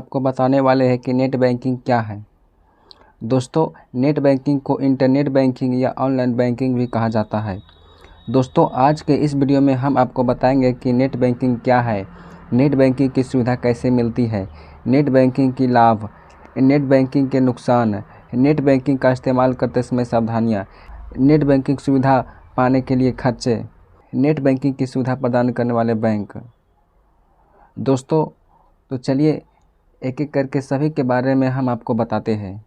आपको बताने वाले हैं कि नेट बैंकिंग क्या है। दोस्तों, नेट बैंकिंग को इंटरनेट बैंकिंग या ऑनलाइन बैंकिंग भी कहा जाता है। दोस्तों, आज के इस वीडियो में हम आपको बताएंगे कि नेट बैंकिंग क्या है, नेट बैंकिंग की सुविधा कैसे मिलती है, नेट बैंकिंग की लाभ, नेट बैंकिंग के नुकसान, नेट बैंकिंग का इस्तेमाल करते समय सावधानियाँ, नेट बैंकिंग सुविधा पाने के लिए खर्चे, नेट बैंकिंग की सुविधा प्रदान करने वाले बैंक। दोस्तों, तो चलिए एक एक करके सभी के बारे में हम आपको बताते हैं।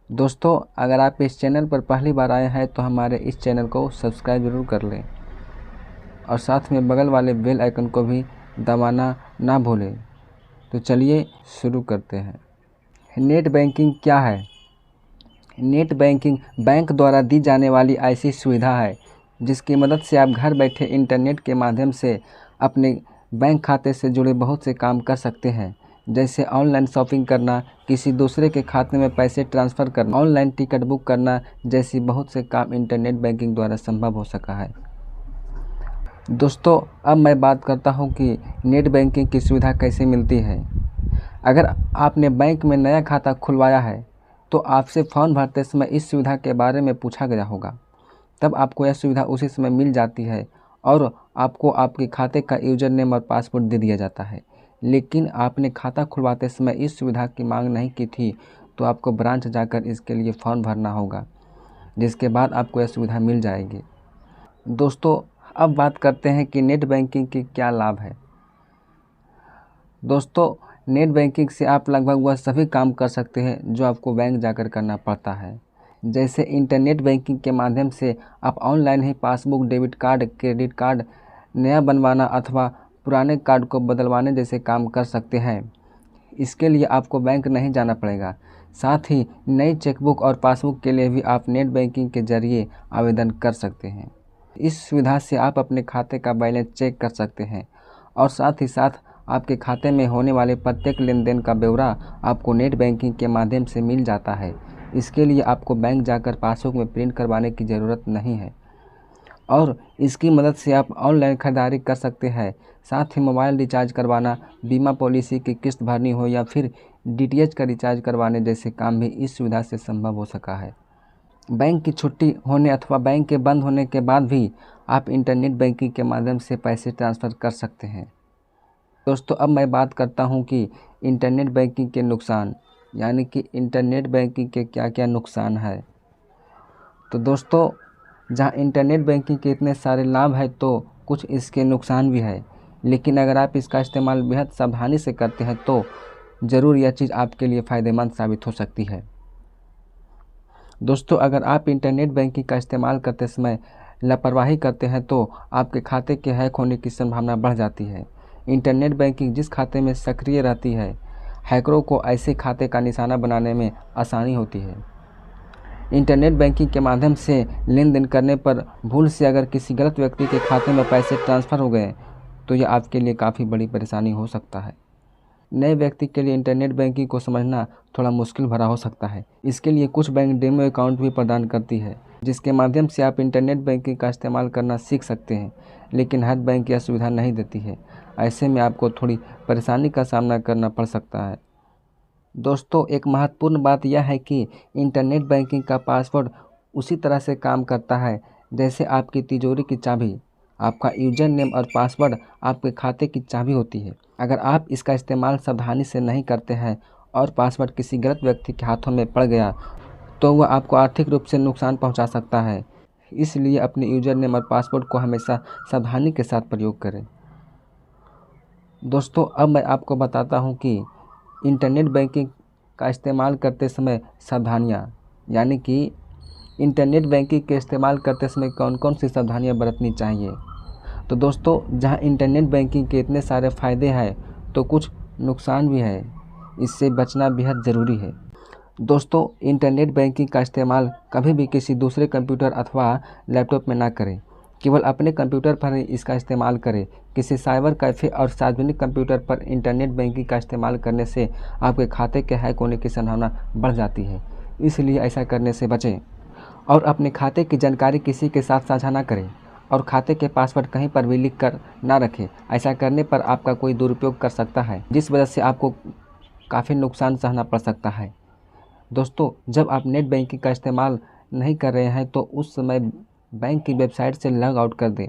दोस्तों, अगर आप इस चैनल पर पहली बार आए हैं तो हमारे इस चैनल को सब्सक्राइब ज़रूर कर लें और साथ में बगल वाले बेल आइकन को भी दबाना ना भूलें। तो चलिए शुरू करते हैं। नेट बैंकिंग क्या है? नेट बैंकिंग बैंक द्वारा दी जाने वाली ऐसी सुविधा है जिसकी मदद से आप घर बैठे इंटरनेट के माध्यम से अपने बैंक खाते से जुड़े बहुत से काम कर सकते हैं, जैसे ऑनलाइन शॉपिंग करना, किसी दूसरे के खाते में पैसे ट्रांसफ़र करना, ऑनलाइन टिकट बुक करना जैसी बहुत से काम इंटरनेट बैंकिंग द्वारा संभव हो सका है। दोस्तों, अब मैं बात करता हूं कि नेट बैंकिंग की सुविधा कैसे मिलती है। अगर आपने बैंक में नया खाता खुलवाया है तो आपसे फॉर्म भरते समय इस सुविधा के बारे में पूछा गया होगा, तब आपको यह सुविधा उसी समय मिल जाती है और आपको आपके खाते का यूज़र नेम और पासवर्ड दे दिया जाता है। लेकिन आपने खाता खुलवाते समय इस सुविधा की मांग नहीं की थी तो आपको ब्रांच जाकर इसके लिए फॉर्म भरना होगा, जिसके बाद आपको यह सुविधा मिल जाएगी। दोस्तों, अब बात करते हैं कि नेट बैंकिंग के क्या लाभ है। दोस्तों, नेट बैंकिंग से आप लगभग वह सभी काम कर सकते हैं जो आपको बैंक जाकर करना पड़ता है। जैसे इंटरनेट बैंकिंग के माध्यम से आप ऑनलाइन ही passbook, debit card, credit card नया बनवाना अथवा पुराने कार्ड को बदलवाने जैसे काम कर सकते हैं। इसके लिए आपको बैंक नहीं जाना पड़ेगा। साथ ही नई चेकबुक और पासबुक के लिए भी आप नेट बैंकिंग के जरिए आवेदन कर सकते हैं। इस सुविधा से आप अपने खाते का बैलेंस चेक कर सकते हैं और साथ ही साथ आपके खाते में होने वाले प्रत्येक लेन देन का ब्यौरा आपको नेट बैंकिंग के माध्यम से मिल जाता है। इसके लिए आपको बैंक जाकर पासबुक में प्रिंट करवाने की ज़रूरत नहीं है और इसकी मदद से आप ऑनलाइन खरीदारी कर सकते हैं। साथ ही मोबाइल रिचार्ज करवाना, बीमा पॉलिसी की किस्त भरनी हो या फिर डीटीएच का रिचार्ज करवाने जैसे काम भी इस सुविधा से संभव हो सका है। बैंक की छुट्टी होने अथवा बैंक के बंद होने के बाद भी आप इंटरनेट बैंकिंग के माध्यम से पैसे ट्रांसफ़र कर सकते हैं। दोस्तों, अब मैं बात करता हूं कि इंटरनेट बैंकिंग के नुकसान, यानी कि इंटरनेट बैंकिंग के क्या क्या नुकसान है। तो दोस्तों, जहां इंटरनेट बैंकिंग के इतने सारे लाभ हैं तो कुछ इसके नुकसान भी है, लेकिन अगर आप इसका इस्तेमाल बेहद सावधानी से करते हैं तो ज़रूर यह चीज़ आपके लिए फ़ायदेमंद साबित हो सकती है। दोस्तों, अगर आप इंटरनेट बैंकिंग का इस्तेमाल करते समय लापरवाही करते हैं तो आपके खाते के हैक होने की संभावना बढ़ जाती है। इंटरनेट बैंकिंग जिस खाते में सक्रिय रहती है, हैकरों को ऐसे खाते का निशाना बनाने में आसानी होती है। इंटरनेट बैंकिंग के माध्यम से लेन देन करने पर भूल से अगर किसी गलत व्यक्ति के खाते में पैसे ट्रांसफ़र हो गए तो यह आपके लिए काफ़ी बड़ी परेशानी हो सकता है। नए व्यक्ति के लिए इंटरनेट बैंकिंग को समझना थोड़ा मुश्किल भरा हो सकता है। इसके लिए कुछ बैंक डेमो अकाउंट भी प्रदान करती है, जिसके माध्यम से आप इंटरनेट बैंकिंग का इस्तेमाल करना सीख सकते हैं, लेकिन हर बैंक यह सुविधा नहीं देती है। ऐसे में आपको थोड़ी परेशानी का सामना करना पड़ सकता है। दोस्तों, एक महत्वपूर्ण बात यह है कि इंटरनेट बैंकिंग का पासवर्ड उसी तरह से काम करता है जैसे आपकी तिजोरी की चाबी। आपका यूज़र नेम और पासवर्ड आपके खाते की चाबी होती है। अगर आप इसका इस्तेमाल सावधानी से नहीं करते हैं और पासवर्ड किसी गलत व्यक्ति के हाथों में पड़ गया तो वह आपको आर्थिक रूप से नुकसान पहुंचा सकता है। इसलिए अपने यूज़र नेम और पासवर्ड को हमेशा सावधानी के साथ प्रयोग करें। दोस्तों, अब मैं आपको बताता हूं कि इंटरनेट बैंकिंग का इस्तेमाल करते समय सावधानियां, यानी कि इंटरनेट बैंकिंग के इस्तेमाल करते समय कौन कौन सी सावधानियां बरतनी चाहिए। तो दोस्तों, जहां इंटरनेट बैंकिंग के इतने सारे फ़ायदे हैं तो कुछ नुकसान भी है। इससे बचना बेहद ज़रूरी है। दोस्तों, इंटरनेट बैंकिंग का इस्तेमाल कभी भी किसी दूसरे कंप्यूटर अथवा लैपटॉप में ना करें। केवल अपने कंप्यूटर पर ही इसका इस्तेमाल करें। किसी साइबर कैफ़े और सार्वजनिक कंप्यूटर पर इंटरनेट बैंकिंग का इस्तेमाल करने से आपके खाते के हैक होने की संभावना बढ़ जाती है। इसलिए ऐसा करने से बचें और अपने खाते की जानकारी किसी के साथ साझा ना करें और खाते के पासवर्ड कहीं पर भी लिख कर ना रखें। ऐसा करने पर आपका कोई दुरुपयोग कर सकता है, जिस वजह से आपको काफ़ी नुकसान सहना पड़ सकता है। दोस्तों, जब आप नेट बैंकिंग का इस्तेमाल नहीं कर रहे हैं तो उस समय बैंक की वेबसाइट से लॉग आउट कर दें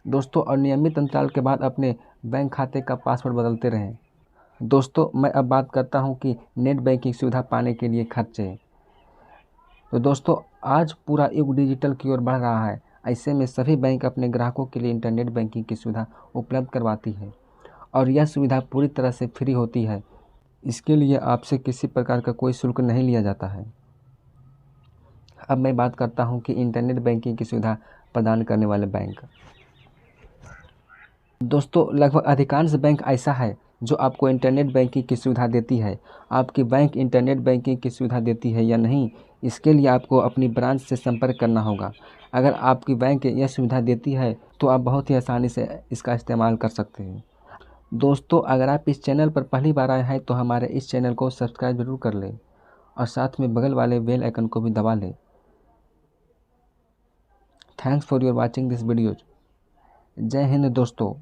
दोस्तों, और नियमित अंतराल के बाद अपने बैंक खाते का पासवर्ड बदलते रहें। दोस्तों, मैं अब बात करता हूं कि नेट बैंकिंग सुविधा पाने के लिए खर्चे। तो दोस्तों, आज पूरा युग डिजिटल की ओर बढ़ रहा है। ऐसे में सभी बैंक अपने ग्राहकों के लिए इंटरनेट बैंकिंग की सुविधा उपलब्ध करवाती है और यह सुविधा पूरी तरह से फ्री होती है। इसके लिए आपसे किसी प्रकार का कोई शुल्क नहीं लिया जाता है। अब मैं बात करता हूं कि इंटरनेट बैंकिंग की सुविधा प्रदान करने वाले बैंक। दोस्तों, लगभग अधिकांश बैंक ऐसा है जो आपको इंटरनेट बैंकिंग की सुविधा देती है। आपकी बैंक इंटरनेट बैंकिंग की सुविधा देती है या नहीं, इसके लिए आपको अपनी ब्रांच से संपर्क करना होगा। अगर आपकी बैंक यह सुविधा देती है तो आप बहुत ही आसानी से इसका इस्तेमाल कर सकते हैं। दोस्तों, अगर आप इस चैनल पर पहली बार आए हैं तो हमारे इस चैनल को सब्सक्राइब जरूर कर लें और साथ में बगल वाले बेल आइकन को भी दबा लें। Thanks for your watching this videos. जय हिंद दोस्तों।